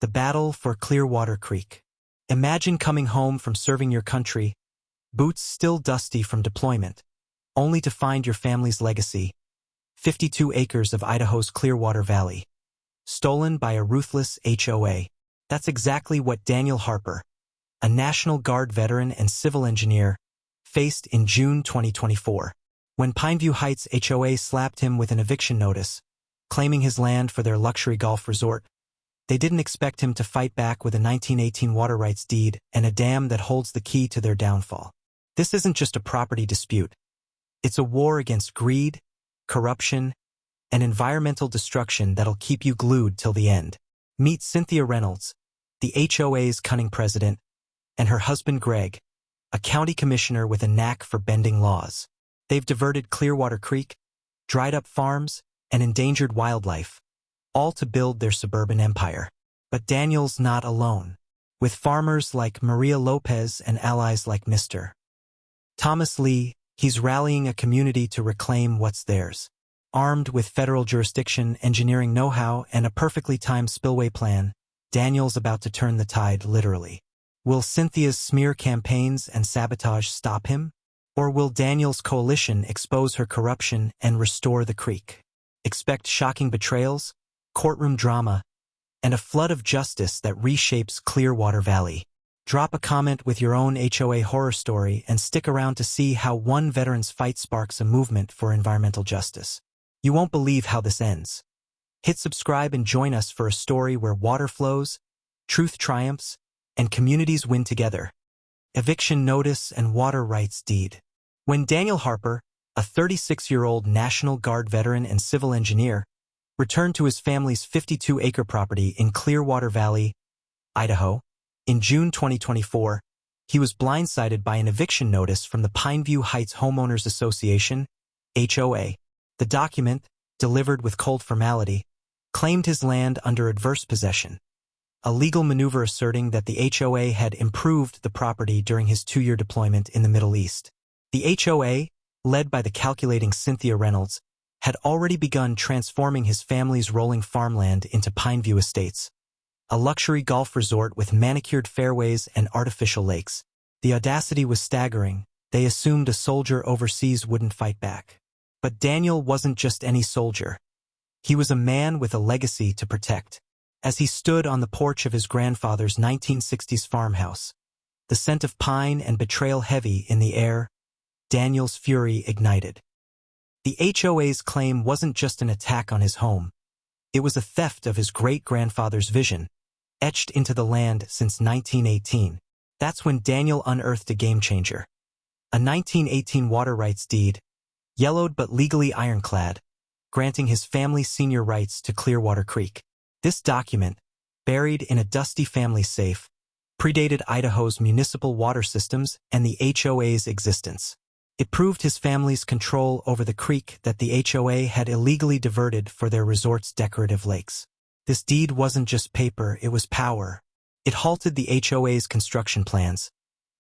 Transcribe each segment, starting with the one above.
The battle for Clearwater Creek. Imagine coming home from serving your country, boots still dusty from deployment, only to find your family's legacy, 52 acres of Idaho's Clearwater Valley, stolen by a ruthless HOA. That's exactly what Daniel Harper, a National Guard veteran and civil engineer, faced in June 2024, when Pineview Heights HOA slapped him with an eviction notice, claiming his land for their luxury golf resort. They didn't expect him to fight back with a 1918 water rights deed and a dam that holds the key to their downfall. This isn't just a property dispute. It's a war against greed, corruption, and environmental destruction that'll keep you glued till the end. Meet Cynthia Reynolds, the HOA's cunning president, and her husband Greg, a county commissioner with a knack for bending laws. They've diverted Clearwater Creek, dried up farms, and endangered wildlife, all to build their suburban empire. But Daniel's not alone. With farmers like Maria Lopez and allies like Mr. Thomas Lee, he's rallying a community to reclaim what's theirs. Armed with federal jurisdiction, engineering know-how, and a perfectly timed spillway plan, Daniel's about to turn the tide literally. Will Cynthia's smear campaigns and sabotage stop him? Or will Daniel's coalition expose her corruption and restore the creek? Expect shocking betrayals, courtroom drama, and a flood of justice that reshapes Clearwater Valley. Drop a comment with your own HOA horror story and stick around to see how one veteran's fight sparks a movement for environmental justice. You won't believe how this ends. Hit subscribe and join us for a story where water flows, truth triumphs, and communities win together. Eviction notice and water rights deed. When Daniel Harper, a 36-year-old National Guard veteran and civil engineer, returned to his family's 52-acre property in Clearwater Valley, Idaho, in June 2024, he was blindsided by an eviction notice from the Pineview Heights Homeowners Association, HOA. The document, delivered with cold formality, claimed his land under adverse possession, a legal maneuver asserting that the HOA had improved the property during his 2-year deployment in the Middle East. The HOA, led by the calculating Cynthia Reynolds, had already begun transforming his family's rolling farmland into Pineview Estates, a luxury golf resort with manicured fairways and artificial lakes. The audacity was staggering. They assumed a soldier overseas wouldn't fight back. But Daniel wasn't just any soldier. He was a man with a legacy to protect. As he stood on the porch of his grandfather's 1960s farmhouse, the scent of pine and betrayal heavy in the air, Daniel's fury ignited. The HOA's claim wasn't just an attack on his home. It was a theft of his great-grandfather's vision, etched into the land since 1918. That's when Daniel unearthed a game-changer. A 1918 water rights deed, yellowed but legally ironclad, granting his family senior rights to Clearwater Creek. This document, buried in a dusty family safe, predated Idaho's municipal water systems and the HOA's existence. It proved his family's control over the creek that the HOA had illegally diverted for their resort's decorative lakes. This deed wasn't just paper, it was power. It halted the HOA's construction plans,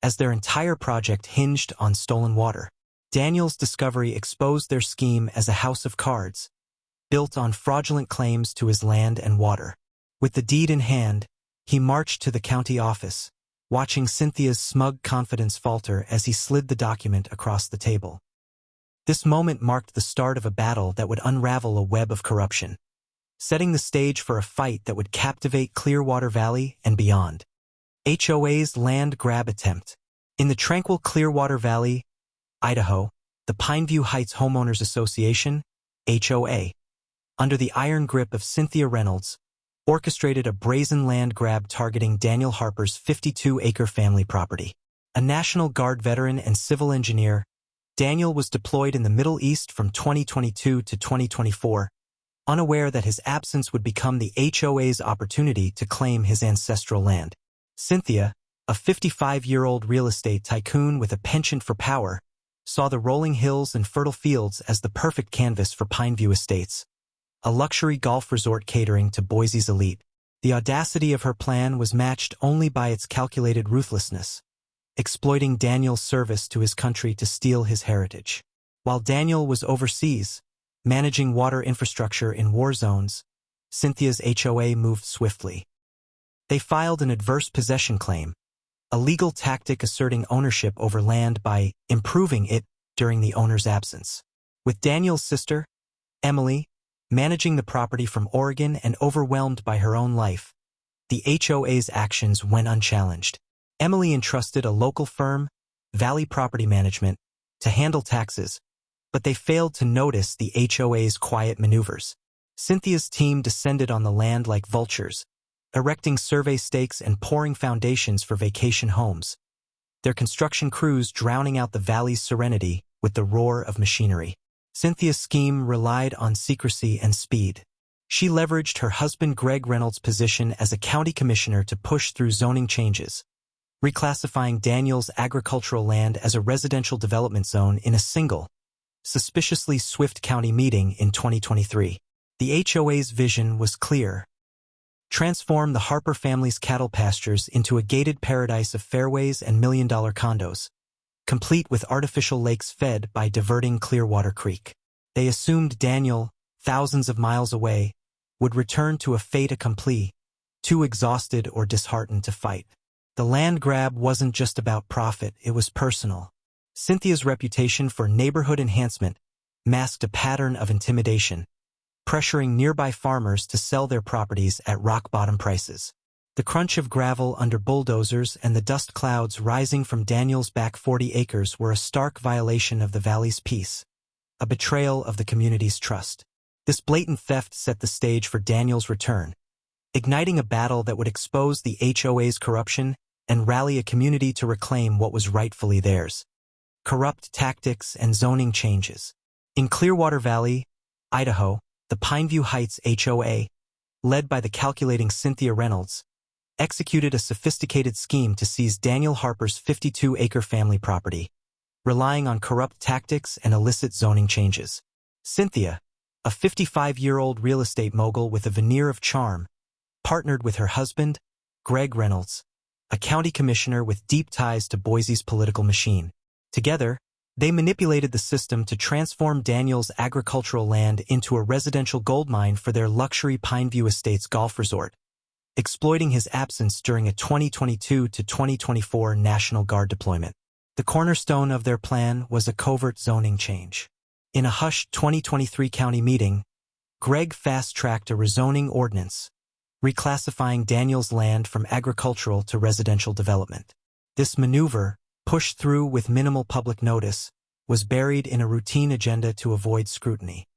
as their entire project hinged on stolen water. Daniel's discovery exposed their scheme as a house of cards, built on fraudulent claims to his land and water. With the deed in hand, he marched to the county office, watching Cynthia's smug confidence falter as he slid the document across the table. This moment marked the start of a battle that would unravel a web of corruption, setting the stage for a fight that would captivate Clearwater Valley and beyond. HOA's land grab attempt. In the tranquil Clearwater Valley, Idaho, the Pineview Heights Homeowners Association, HOA, under the iron grip of Cynthia Reynolds, orchestrated a brazen land grab targeting Daniel Harper's 52-acre family property. A National Guard veteran and civil engineer, Daniel was deployed in the Middle East from 2022 to 2024, unaware that his absence would become the HOA's opportunity to claim his ancestral land. Cynthia, a 55-year-old real estate tycoon with a penchant for power, saw the rolling hills and fertile fields as the perfect canvas for Pineview Estates, a luxury golf resort catering to Boise's elite. The audacity of her plan was matched only by its calculated ruthlessness, exploiting Daniel's service to his country to steal his heritage. While Daniel was overseas, managing water infrastructure in war zones, Cynthia's HOA moved swiftly. They filed an adverse possession claim, a legal tactic asserting ownership over land by improving it during the owner's absence. With Daniel's sister, Emily, managing the property from Oregon and overwhelmed by her own life, the HOA's actions went unchallenged. Emily entrusted a local firm, Valley Property Management, to handle taxes, but they failed to notice the HOA's quiet maneuvers. Cynthia's team descended on the land like vultures, erecting survey stakes and pouring foundations for vacation homes, their construction crews drowning out the valley's serenity with the roar of machinery. Cynthia's scheme relied on secrecy and speed. She leveraged her husband Greg Reynolds' position as a county commissioner to push through zoning changes, reclassifying Daniel's agricultural land as a residential development zone in a single, suspiciously swift county meeting in 2023. The HOA's vision was clear: transform the Harper family's cattle pastures into a gated paradise of fairways and million-dollar condos, complete with artificial lakes fed by diverting Clearwater Creek. They assumed Daniel, thousands of miles away, would return to a fait accompli, too exhausted or disheartened to fight. The land grab wasn't just about profit, it was personal. Cynthia's reputation for neighborhood enhancement masked a pattern of intimidation, pressuring nearby farmers to sell their properties at rock-bottom prices. The crunch of gravel under bulldozers and the dust clouds rising from Daniel's back 40 acres were a stark violation of the valley's peace, a betrayal of the community's trust. This blatant theft set the stage for Daniel's return, igniting a battle that would expose the HOA's corruption and rally a community to reclaim what was rightfully theirs. Corrupt tactics and zoning changes. In Clearwater Valley, Idaho, the Pineview Heights HOA, led by the calculating Cynthia Reynolds, executed a sophisticated scheme to seize Daniel Harper's 52-acre family property, relying on corrupt tactics and illicit zoning changes. Cynthia, a 55-year-old real estate mogul with a veneer of charm, partnered with her husband, Greg Reynolds, a county commissioner with deep ties to Boise's political machine. Together, they manipulated the system to transform Daniel's agricultural land into a residential goldmine for their luxury Pineview Estates golf resort, exploiting his absence during a 2022 to 2024 National Guard deployment. The cornerstone of their plan was a covert zoning change. In a hushed 2023 county meeting, Greg fast-tracked a rezoning ordinance, reclassifying Daniel's land from agricultural to residential development. This maneuver, pushed through with minimal public notice, was buried in a routine agenda to avoid scrutiny.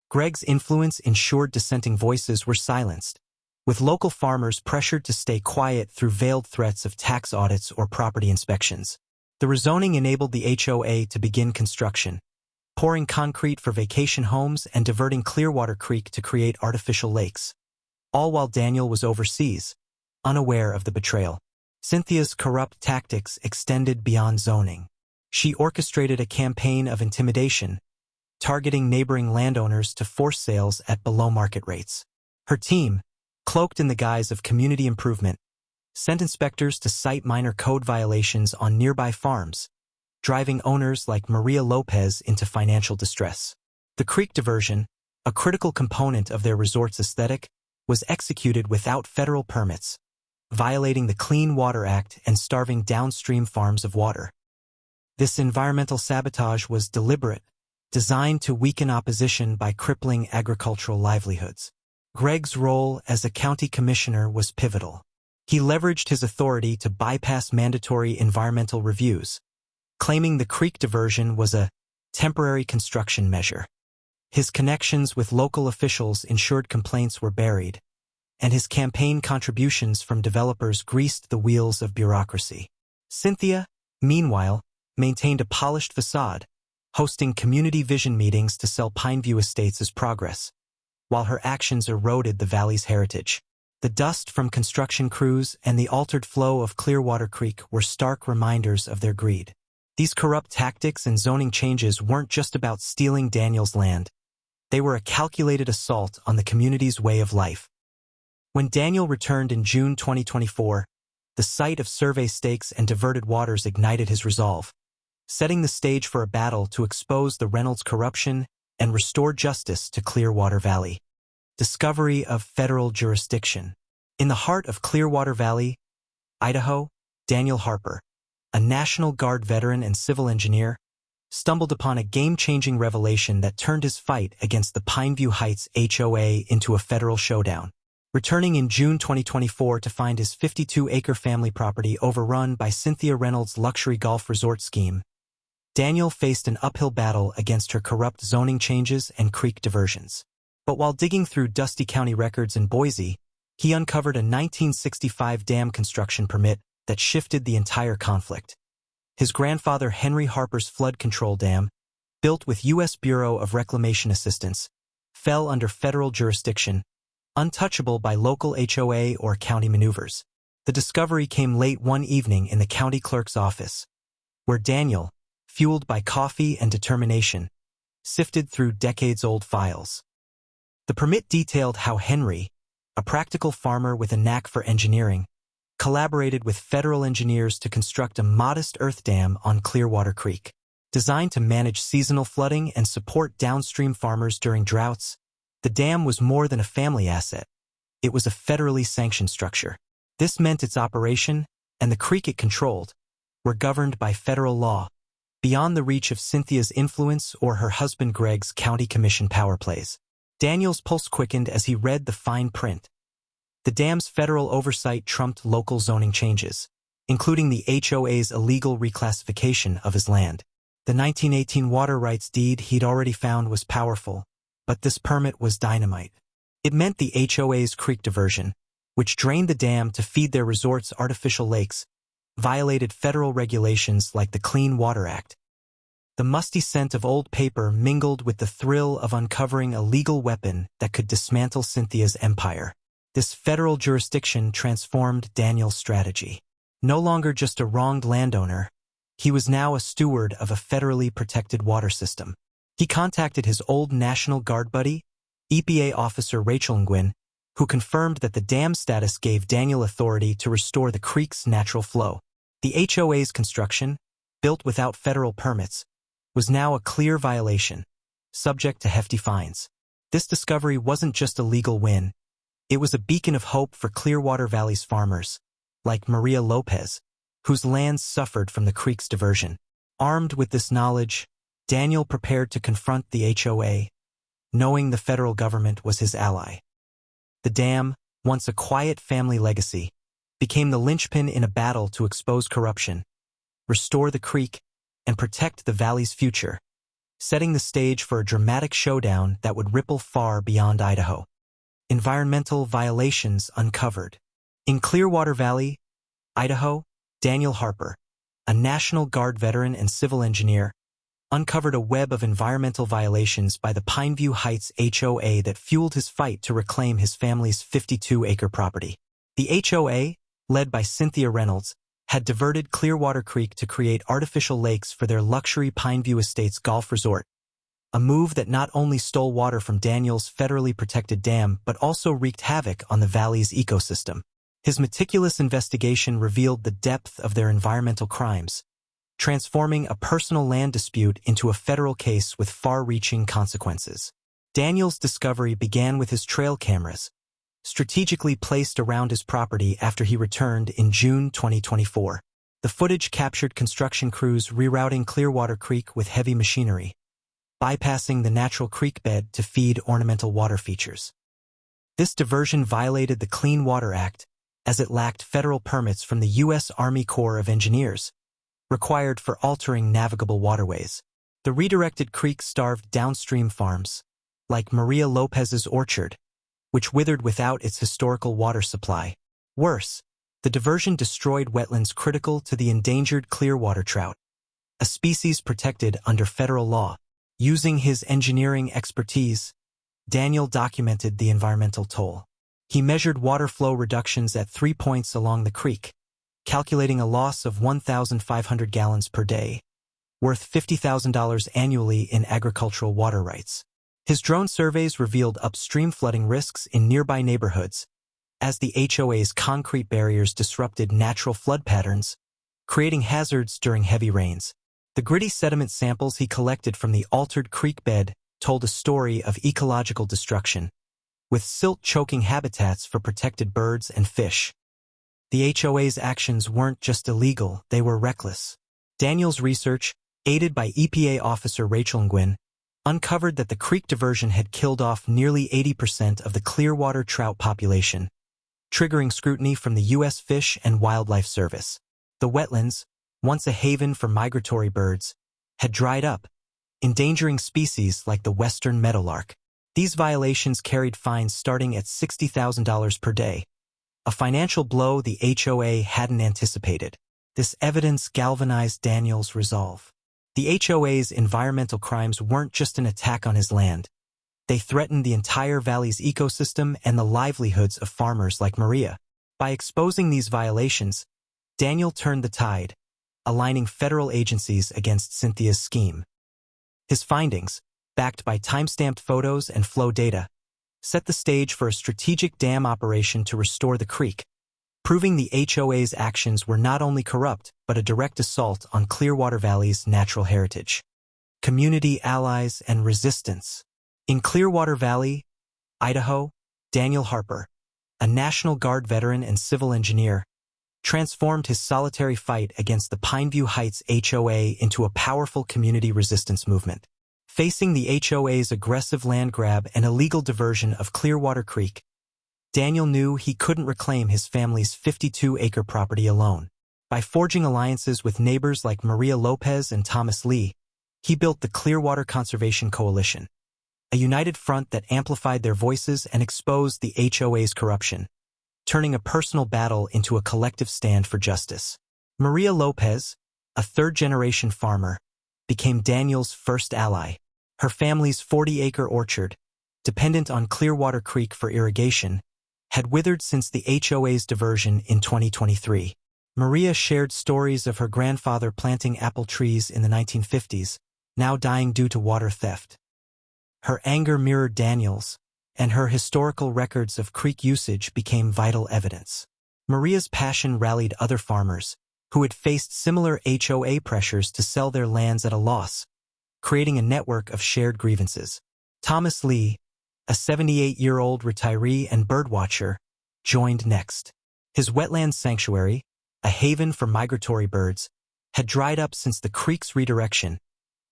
Greg's influence ensured dissenting voices were silenced, with local farmers pressured to stay quiet through veiled threats of tax audits or property inspections. The rezoning enabled the HOA to begin construction, pouring concrete for vacation homes and diverting Clearwater Creek to create artificial lakes, all while Daniel was overseas, unaware of the betrayal. Cynthia's corrupt tactics extended beyond zoning. She orchestrated a campaign of intimidation, targeting neighboring landowners to force sales at below-market rates. Her team, cloaked in the guise of community improvement, sent inspectors to cite minor code violations on nearby farms, driving owners like Maria Lopez into financial distress. The creek diversion, a critical component of their resort's aesthetic, was executed without federal permits, violating the Clean Water Act and starving downstream farms of water. This environmental sabotage was deliberate, designed to weaken opposition by crippling agricultural livelihoods. Greg's role as a county commissioner was pivotal. He leveraged his authority to bypass mandatory environmental reviews, claiming the creek diversion was a temporary construction measure. His connections with local officials ensured complaints were buried, and his campaign contributions from developers greased the wheels of bureaucracy. Cynthia, meanwhile, maintained a polished facade, hosting community vision meetings to sell Pineview Estates as progress, while her actions eroded the valley's heritage. The dust from construction crews and the altered flow of Clearwater Creek were stark reminders of their greed. These corrupt tactics and zoning changes weren't just about stealing Daniel's land. They were a calculated assault on the community's way of life. When Daniel returned in June 2024, the sight of survey stakes and diverted waters ignited his resolve, setting the stage for a battle to expose the Reynolds corruption and restore justice to Clearwater Valley. Discovery of federal jurisdiction. In the heart of Clearwater Valley, Idaho, Daniel Harper, a National Guard veteran and civil engineer, stumbled upon a game-changing revelation that turned his fight against the Pineview Heights HOA into a federal showdown. Returning in June 2024 to find his 52-acre family property overrun by Cynthia Reynolds' luxury golf resort scheme, Daniel faced an uphill battle against her corrupt zoning changes and creek diversions. But while digging through dusty county records in Boise, he uncovered a 1965 dam construction permit that shifted the entire conflict. His grandfather Henry Harper's flood control dam, built with U.S. Bureau of Reclamation assistance, fell under federal jurisdiction, untouchable by local HOA or county maneuvers. The discovery came late one evening in the county clerk's office, where Daniel, fueled by coffee and determination, sifted through decades-old files. The permit detailed how Henry, a practical farmer with a knack for engineering, collaborated with federal engineers to construct a modest earth dam on Clearwater Creek. Designed to manage seasonal flooding and support downstream farmers during droughts, the dam was more than a family asset. It was a federally sanctioned structure. This meant its operation, and the creek it controlled, were governed by federal law, beyond the reach of Cynthia's influence or her husband Greg's county commission power plays. Daniel's pulse quickened as he read the fine print. The dam's federal oversight trumped local zoning changes, including the HOA's illegal reclassification of his land. The 1918 water rights deed he'd already found was powerful, but this permit was dynamite. It meant the HOA's creek diversion, which drained the dam to feed their resort's artificial lakes, violated federal regulations like the Clean Water Act. The musty scent of old paper mingled with the thrill of uncovering a legal weapon that could dismantle Cynthia's empire. This federal jurisdiction transformed Daniel's strategy. No longer just a wronged landowner, he was now a steward of a federally protected water system. He contacted his old National Guard buddy, EPA officer Rachel Nguyen, who confirmed that the dam status gave Daniel authority to restore the creek's natural flow. The HOA's construction, built without federal permits, was now a clear violation, subject to hefty fines. This discovery wasn't just a legal win. It was a beacon of hope for Clearwater Valley's farmers, like Maria Lopez, whose lands suffered from the creek's diversion. Armed with this knowledge, Daniel prepared to confront the HOA, knowing the federal government was his ally. The dam, once a quiet family legacy, became the linchpin in a battle to expose corruption, restore the creek, and protect the valley's future, setting the stage for a dramatic showdown that would ripple far beyond Idaho. Environmental violations uncovered. In Clearwater Valley, Idaho, Daniel Harper, a National Guard veteran and civil engineer, uncovered a web of environmental violations by the Pineview Heights HOA that fueled his fight to reclaim his family's 52-acre property. The HOA, led by Cynthia Reynolds, had diverted Clearwater Creek to create artificial lakes for their luxury Pineview Estates golf resort, a move that not only stole water from Daniel's federally protected dam but also wreaked havoc on the valley's ecosystem. His meticulous investigation revealed the depth of their environmental crimes, transforming a personal land dispute into a federal case with far-reaching consequences. Daniel's discovery began with his trail cameras, strategically placed around his property after he returned in June 2024. The footage captured construction crews rerouting Clearwater Creek with heavy machinery, bypassing the natural creek bed to feed ornamental water features. This diversion violated the Clean Water Act, as it lacked federal permits from the U.S. Army Corps of Engineers, required for altering navigable waterways. The redirected creek starved downstream farms, like Maria Lopez's orchard, which withered without its historical water supply. Worse, the diversion destroyed wetlands critical to the endangered Clearwater trout, a species protected under federal law. Using his engineering expertise, Daniel documented the environmental toll. He measured water flow reductions at 3 points along the creek, calculating a loss of 1,500 gallons per day, worth $50,000 annually in agricultural water rights. His drone surveys revealed upstream flooding risks in nearby neighborhoods, as the HOA's concrete barriers disrupted natural flood patterns, creating hazards during heavy rains. The gritty sediment samples he collected from the altered creek bed told a story of ecological destruction, with silt-choking habitats for protected birds and fish. The HOA's actions weren't just illegal, they were reckless. Daniel's research, aided by EPA officer Rachel Nguyen, uncovered that the creek diversion had killed off nearly 80% of the Clearwater trout population, triggering scrutiny from the U.S. Fish and Wildlife Service. The wetlands, once a haven for migratory birds, had dried up, endangering species like the western meadowlark. These violations carried fines starting at $60,000 per day, a financial blow the HOA hadn't anticipated. This evidence galvanized Daniel's resolve. The HOA's environmental crimes weren't just an attack on his land. They threatened the entire valley's ecosystem and the livelihoods of farmers like Maria. By exposing these violations, Daniel turned the tide, aligning federal agencies against Cynthia's scheme. His findings, backed by time-stamped photos and flow data, set the stage for a strategic dam operation to restore the creek, proving the HOA's actions were not only corrupt but a direct assault on Clearwater Valley's natural heritage. Community allies and resistance. In Clearwater Valley, Idaho, Daniel Harper, a National Guard veteran and civil engineer, transformed his solitary fight against the Pineview Heights HOA into a powerful community resistance movement. Facing the HOA's aggressive land grab and illegal diversion of Clearwater Creek, Daniel knew he couldn't reclaim his family's 52-acre property alone. By forging alliances with neighbors like Maria Lopez and Thomas Lee, he built the Clearwater Conservation Coalition, a united front that amplified their voices and exposed the HOA's corruption, turning a personal battle into a collective stand for justice. Maria Lopez, a third-generation farmer, became Daniel's first ally. Her family's 40-acre orchard, dependent on Clearwater Creek for irrigation, had withered since the HOA's diversion in 2023. Maria shared stories of her grandfather planting apple trees in the 1950s, now dying due to water theft. Her anger mirrored Daniel's, and her historical records of creek usage became vital evidence. Maria's passion rallied other farmers, who had faced similar HOA pressures to sell their lands at a loss, creating a network of shared grievances. Thomas Lee, a 78-year-old retiree and birdwatcher, joined next. His wetland sanctuary, a haven for migratory birds, had dried up since the creek's redirection,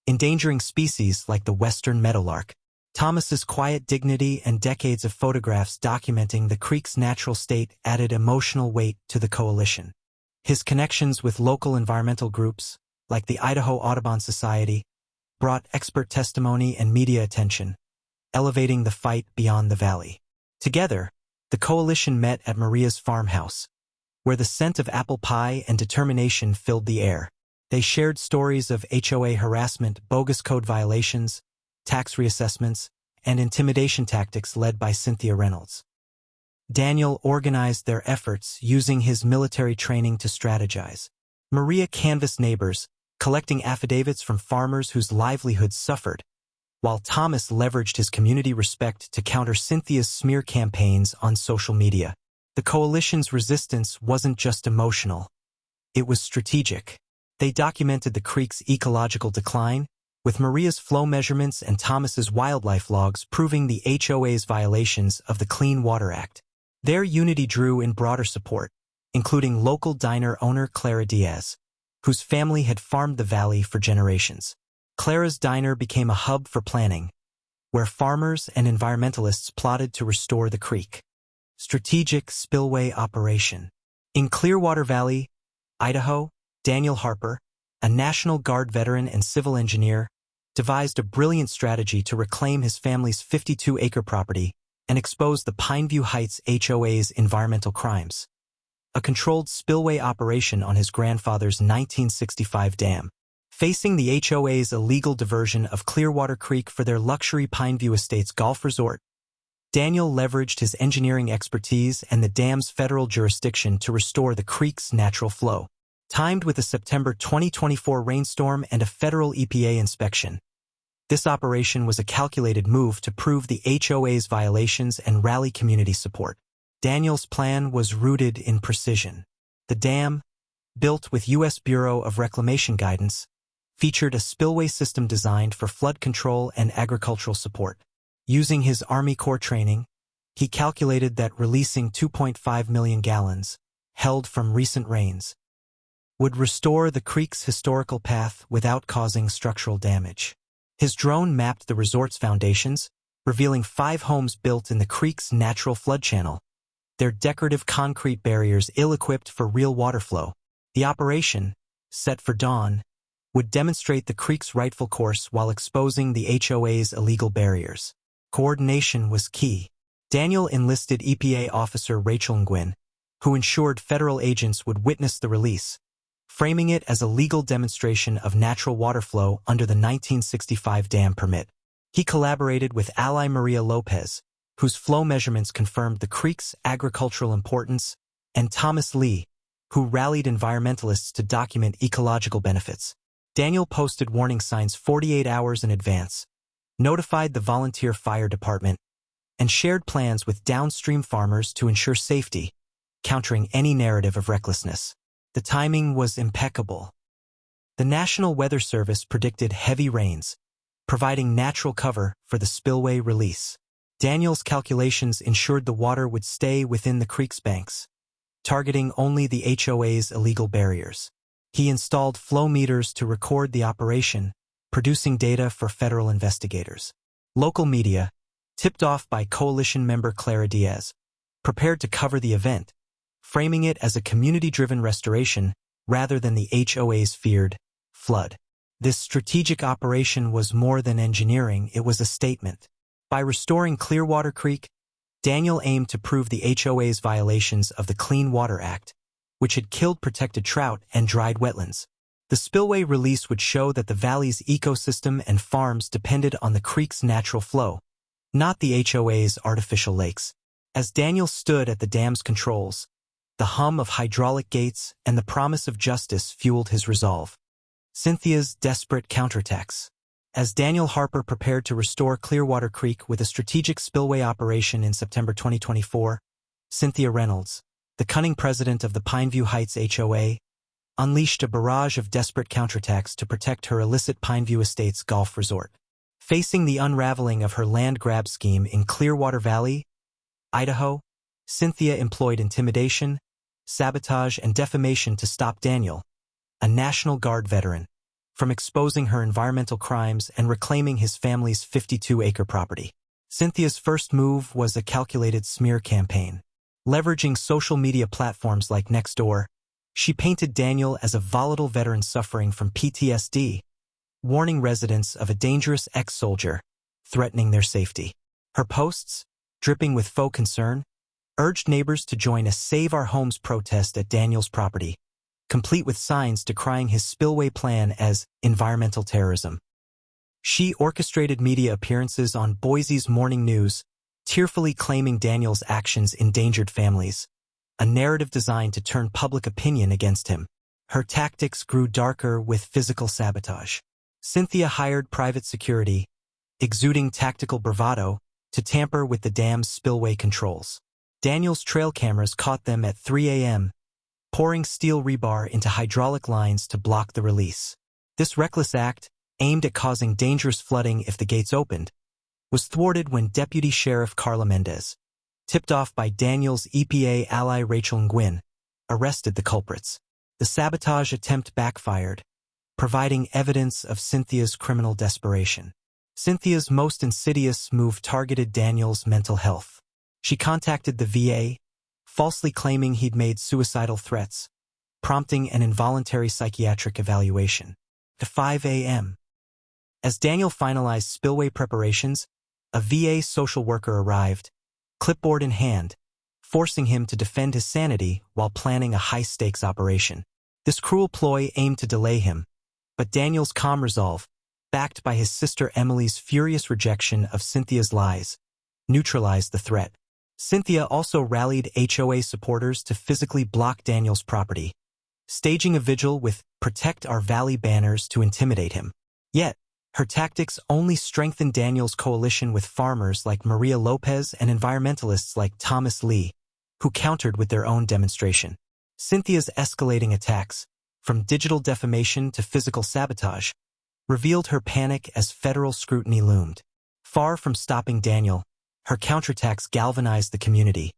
endangering species like the western meadowlark. Thomas's quiet dignity and decades of photographs documenting the creek's natural state added emotional weight to the coalition. His connections with local environmental groups, like the Idaho Audubon Society, brought expert testimony and media attention, elevating the fight beyond the valley. Together, the coalition met at Maria's farmhouse, where the scent of apple pie and determination filled the air. They shared stories of HOA harassment, bogus code violations, tax reassessments, and intimidation tactics led by Cynthia Reynolds. Daniel organized their efforts using his military training to strategize. Maria canvassed neighbors, collecting affidavits from farmers whose livelihoods suffered, while Thomas leveraged his community respect to counter Cynthia's smear campaigns on social media. The coalition's resistance wasn't just emotional, it was strategic. They documented the creek's ecological decline, with Maria's flow measurements and Thomas's wildlife logs proving the HOA's violations of the Clean Water Act. Their unity drew in broader support, including local diner owner Clara Diaz, whose family had farmed the valley for generations. Clara's diner became a hub for planning, where farmers and environmentalists plotted to restore the creek. Strategic spillway operation. In Clearwater Valley, Idaho, Daniel Harper, a National Guard veteran and civil engineer, devised a brilliant strategy to reclaim his family's 52-acre property and expose the Pineview Heights HOA's environmental crimes. A controlled spillway operation on his grandfather's 1965 dam. Facing the HOA's illegal diversion of Clearwater Creek for their luxury Pineview Estates golf resort, Daniel leveraged his engineering expertise and the dam's federal jurisdiction to restore the creek's natural flow. Timed with a September 2024 rainstorm and a federal EPA inspection, this operation was a calculated move to prove the HOA's violations and rally community support. Daniel's plan was rooted in precision. The dam, built with U.S. Bureau of Reclamation guidance, featured a spillway system designed for flood control and agricultural support. Using his Army Corps training, He calculated that releasing 2.5 million gallons, held from recent rains, would restore the creek's historical path without causing structural damage. His drone mapped the resort's foundations, revealing 5 homes built in the creek's natural flood channel, their decorative concrete barriers ill-equipped for real water flow. The operation, set for dawn, would demonstrate the creek's rightful course while exposing the HOA's illegal barriers. Coordination was key. Daniel enlisted EPA officer Rachel Nguyen, who ensured federal agents would witness the release, framing it as a legal demonstration of natural water flow under the 1965 dam permit. He collaborated with ally Maria Lopez, whose flow measurements confirmed the creek's agricultural importance, and Thomas Lee, who rallied environmentalists to document ecological benefits. Daniel posted warning signs 48 hours in advance, notified the volunteer fire department, and shared plans with downstream farmers to ensure safety, countering any narrative of recklessness. The timing was impeccable. The National Weather Service predicted heavy rains, providing natural cover for the spillway release. Daniel's calculations ensured the water would stay within the creek's banks, targeting only the HOA's illegal barriers. He installed flow meters to record the operation, producing data for federal investigators. Local media, tipped off by coalition member Clara Diaz, prepared to cover the event, framing it as a community-driven restoration rather than the HOA's feared flood. This strategic operation was more than engineering, it was a statement. By restoring Clearwater Creek, Daniel aimed to prove the HOA's violations of the Clean Water Act, which had killed protected trout and dried wetlands. The spillway release would show that the valley's ecosystem and farms depended on the creek's natural flow, not the HOA's artificial lakes. As Daniel stood at the dam's controls, the hum of hydraulic gates and the promise of justice fueled his resolve. Cynthia's desperate counterattacks. As Daniel Harper prepared to restore Clearwater Creek with a strategic spillway operation in September 2024, Cynthia Reynolds, the cunning president of the Pineview Heights HOA, unleashed a barrage of desperate counterattacks to protect her illicit Pineview Estates golf resort. Facing the unraveling of her land grab scheme in Clearwater Valley, Idaho, Cynthia employed intimidation, sabotage, and defamation to stop Daniel, a National Guard veteran, from exposing her environmental crimes and reclaiming his family's 52-acre property. Cynthia's first move was a calculated smear campaign. Leveraging social media platforms like Nextdoor, she painted Daniel as a volatile veteran suffering from PTSD, warning residents of a dangerous ex-soldier, threatening their safety. Her posts, dripping with faux concern, urged neighbors to join a Save Our Homes protest at Daniel's property, complete with signs decrying his spillway plan as environmental terrorism. She orchestrated media appearances on Boise's Morning News, tearfully claiming Daniel's actions endangered families, a narrative designed to turn public opinion against him. Her tactics grew darker with physical sabotage. Cynthia hired private security, exuding tactical bravado, to tamper with the dam's spillway controls. Daniel's trail cameras caught them at 3 a.m., pouring steel rebar into hydraulic lines to block the release. This reckless act, aimed at causing dangerous flooding if the gates opened, was thwarted when Deputy Sheriff Carla Mendez, tipped off by Daniel's EPA ally Rachel Nguyen, arrested the culprits. The sabotage attempt backfired, providing evidence of Cynthia's criminal desperation. Cynthia's most insidious move targeted Daniel's mental health. She contacted the VA, falsely claiming he'd made suicidal threats, prompting an involuntary psychiatric evaluation. At 5 a.m. As Daniel finalized spillway preparations, a VA social worker arrived, clipboard in hand, forcing him to defend his sanity while planning a high-stakes operation. This cruel ploy aimed to delay him, but Daniel's calm resolve, backed by his sister Emily's furious rejection of Cynthia's lies, neutralized the threat. Cynthia also rallied HOA supporters to physically block Daniel's property, staging a vigil with "Protect Our Valley" banners to intimidate him. Yet, her tactics only strengthened Daniel's coalition with farmers like Maria Lopez and environmentalists like Thomas Lee, who countered with their own demonstration. Cynthia's escalating attacks, from digital defamation to physical sabotage, revealed her panic as federal scrutiny loomed. Far from stopping Daniel, her counterattacks galvanized the community,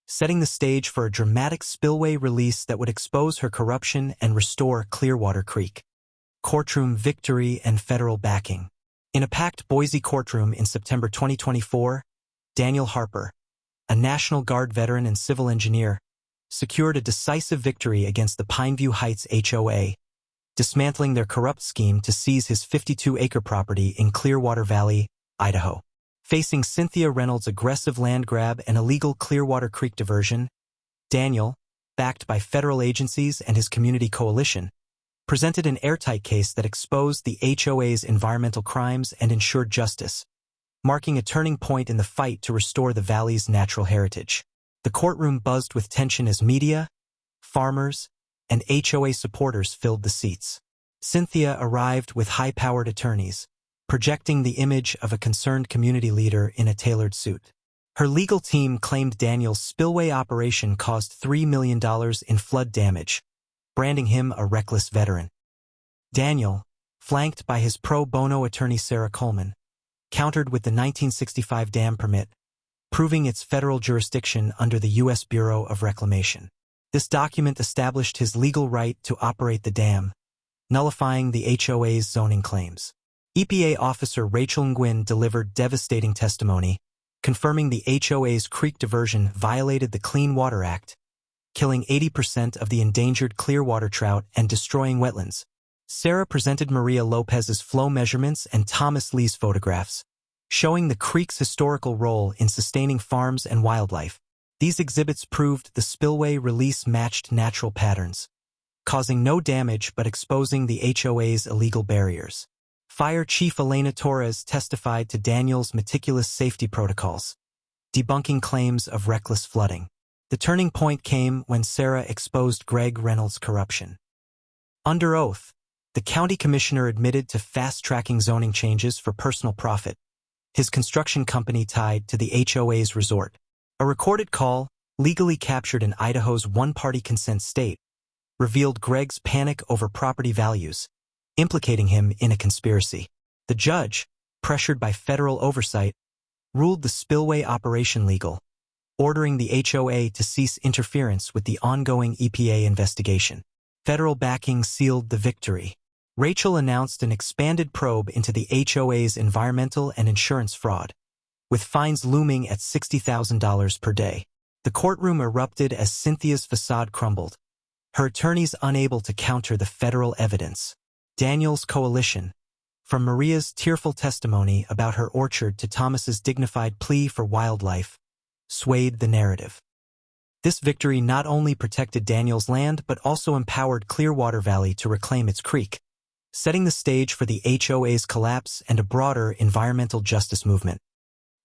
setting the stage for a dramatic spillway release that would expose her corruption and restore Clearwater Creek. Courtroom victory and federal backing. In a packed Boise courtroom in September 2024, Daniel Harper, a National Guard veteran and civil engineer, secured a decisive victory against the Pineview Heights HOA, dismantling their corrupt scheme to seize his 52-acre property in Clearwater Valley, Idaho. Facing Cynthia Reynolds' aggressive land grab and illegal Clearwater Creek diversion, Daniel, backed by federal agencies and his community coalition, presented an airtight case that exposed the HOA's environmental crimes and ensured justice, marking a turning point in the fight to restore the valley's natural heritage. The courtroom buzzed with tension as media, farmers, and HOA supporters filled the seats. Cynthia arrived with high-powered attorneys, projecting the image of a concerned community leader in a tailored suit. Her legal team claimed Daniel's spillway operation caused $3 million in flood damage, branding him a reckless veteran. Daniel, flanked by his pro bono attorney Sarah Coleman, countered with the 1965 dam permit, proving its federal jurisdiction under the U.S. Bureau of Reclamation. This document established his legal right to operate the dam, nullifying the HOA's zoning claims. EPA Officer Rachel Nguyen delivered devastating testimony, confirming the HOA's creek diversion violated the Clean Water Act, killing 80% of the endangered Clearwater trout and destroying wetlands. Sarah presented Maria Lopez's flow measurements and Thomas Lee's photographs, showing the creek's historical role in sustaining farms and wildlife. These exhibits proved the spillway release matched natural patterns, causing no damage but exposing the HOA's illegal barriers. Fire Chief Elena Torres testified to Daniel's meticulous safety protocols, debunking claims of reckless flooding. The turning point came when Sarah exposed Greg Reynolds' corruption. Under oath, the county commissioner admitted to fast-tracking zoning changes for personal profit, his construction company tied to the HOA's resort. A recorded call, legally captured in Idaho's one-party consent state, revealed Greg's panic over property values, implicating him in a conspiracy. The judge, pressured by federal oversight, ruled the spillway operation legal, ordering the HOA to cease interference with the ongoing EPA investigation. Federal backing sealed the victory. Rachel announced an expanded probe into the HOA's environmental and insurance fraud, with fines looming at $60,000 per day. The courtroom erupted as Cynthia's facade crumbled, her attorneys unable to counter the federal evidence. Daniel's coalition, from Maria's tearful testimony about her orchard to Thomas's dignified plea for wildlife, swayed the narrative. This victory not only protected Daniel's land but also empowered Clearwater Valley to reclaim its creek, setting the stage for the HOA's collapse and a broader environmental justice movement.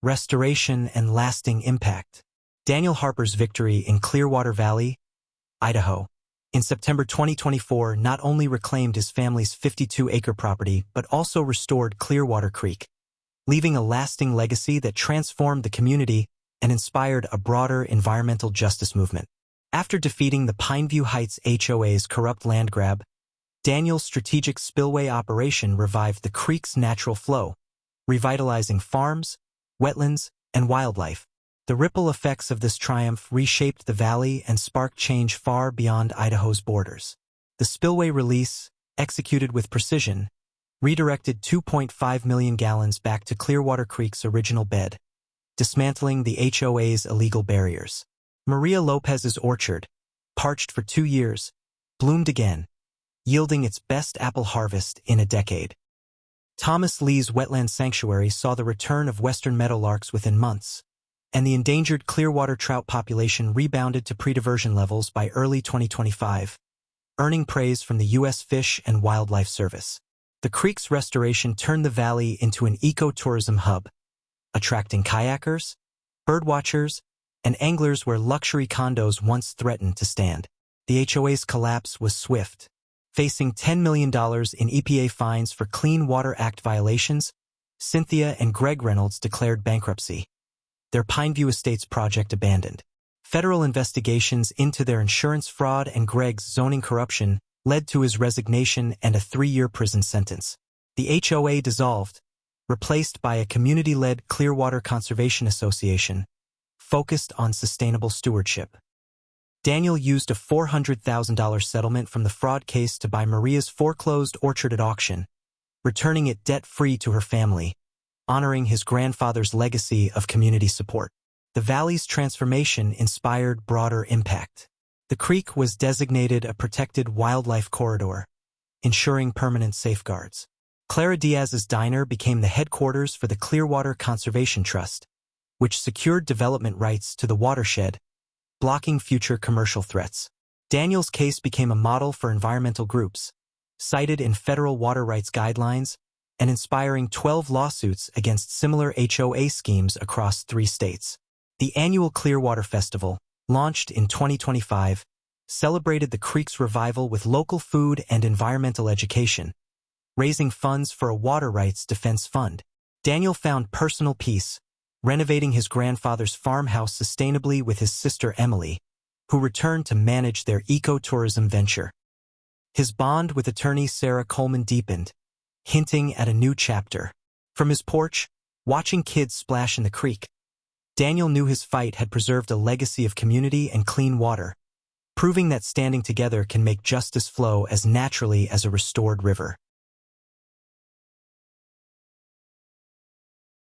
Restoration and lasting impact. Daniel Harper's victory in Clearwater Valley, Idaho, in September 2024 not only reclaimed his family's 52-acre property but also restored Clearwater Creek, leaving a lasting legacy that transformed the community and inspired a broader environmental justice movement. After defeating the Pineview Heights HOA's corrupt land grab, Daniel's strategic spillway operation revived the creek's natural flow, revitalizing farms, wetlands, and wildlife. The ripple effects of this triumph reshaped the valley and sparked change far beyond Idaho's borders. The spillway release, executed with precision, redirected 2.5 million gallons back to Clearwater Creek's original bed, dismantling the HOA's illegal barriers. Maria Lopez's orchard, parched for 2 years, bloomed again, yielding its best apple harvest in a decade. Thomas Lee's wetland sanctuary saw the return of western meadowlarks within months, and the endangered Clearwater trout population rebounded to pre-diversion levels by early 2025, earning praise from the U.S. Fish and Wildlife Service. The creek's restoration turned the valley into an ecotourism hub, attracting kayakers, birdwatchers, and anglers where luxury condos once threatened to stand. The HOA's collapse was swift. Facing $10 million in EPA fines for Clean Water Act violations, Cynthia and Greg Reynolds declared bankruptcy, their Pineview Estates project abandoned. Federal investigations into their insurance fraud and Greg's zoning corruption led to his resignation and a 3-year prison sentence. The HOA dissolved, replaced by a community-led Clearwater Conservation Association, focused on sustainable stewardship. Daniel used a $400,000 settlement from the fraud case to buy Maria's foreclosed orchard at auction, returning it debt-free to her family, honoring his grandfather's legacy of community support. The valley's transformation inspired broader impact. The creek was designated a protected wildlife corridor, ensuring permanent safeguards. Clara Diaz's diner became the headquarters for the Clearwater Conservation Trust, which secured development rights to the watershed, blocking future commercial threats. Daniel's case became a model for environmental groups, cited in federal water rights guidelines, and inspiring 12 lawsuits against similar HOA schemes across 3 states. The annual Clearwater Festival, launched in 2025, celebrated the creek's revival with local food and environmental education, raising funds for a water rights defense fund. Daniel found personal peace, renovating his grandfather's farmhouse sustainably with his sister Emily, who returned to manage their ecotourism venture. His bond with attorney Sarah Coleman deepened, hinting at a new chapter. From his porch, watching kids splash in the creek, Daniel knew his fight had preserved a legacy of community and clean water, proving that standing together can make justice flow as naturally as a restored river.